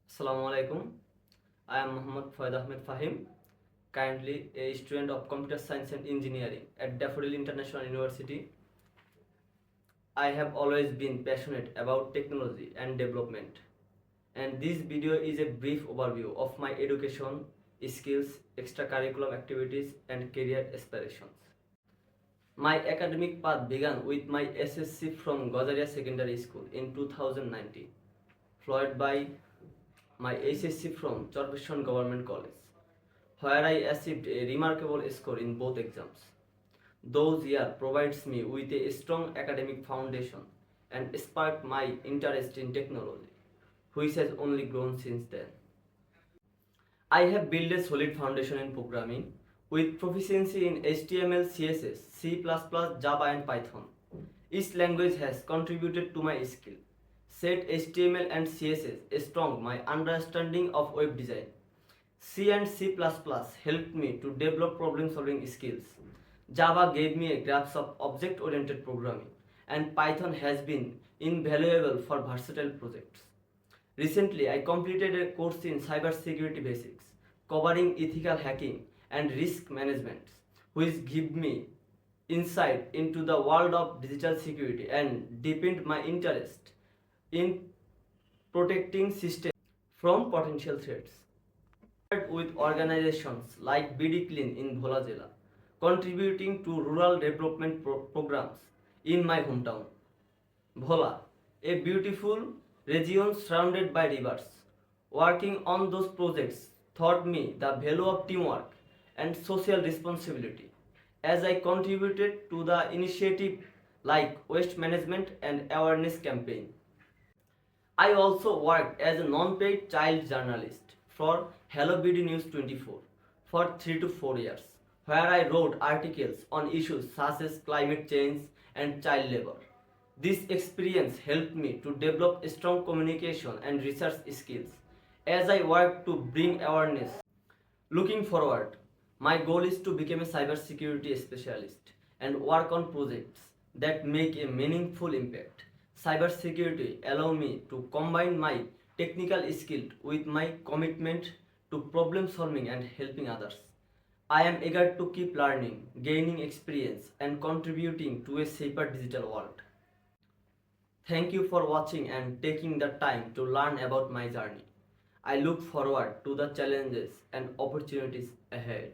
Assalamu alaikum. I am Muhammad Fayed Ahmed Fahim, currently a student of Computer Science and Engineering at Daffodil International University. I have always been passionate about technology and development, and this video is a brief overview of my education, skills, extracurricular activities, and career aspirations. My academic path began with my SSC from Gozaria Secondary School in 2019, followed by my HSC from Chorpeshon Government College, where I achieved a remarkable score in both exams. Those years provides me with a strong academic foundation and sparked my interest in technology, which has only grown since then. I have built a solid foundation in programming with proficiency in HTML, CSS, C++, Java and Python. Each language has contributed to my skill. Set HTML and CSS strong my understanding of web design. C and C++ helped me to develop problem solving skills. Java gave me a grasp of object oriented programming, and Python has been invaluable for versatile projects. Recently, I completed a course in cybersecurity basics, covering ethical hacking and risk management, which gave me insight into the world of digital security and deepened my interest in protecting systems from potential threats. With organizations like BD Clean in Bhola Jela, contributing to rural development programs in my hometown. Bhola, a beautiful region surrounded by rivers. Working on those projects taught me the value of teamwork and social responsibility as I contributed to the initiative like waste management and awareness campaign. I also worked as a non-paid child journalist for Hello BD News 24 for 3 to 4 years, where I wrote articles on issues such as climate change and child labor. This experience helped me to develop strong communication and research skills as I work to bring awareness. Looking forward, my goal is to become a cybersecurity specialist and work on projects that make a meaningful impact. Cybersecurity allows me to combine my technical skill with my commitment to problem solving and helping others. I am eager to keep learning, gaining experience, and contributing to a safer digital world. Thank you for watching and taking the time to learn about my journey. I look forward to the challenges and opportunities ahead.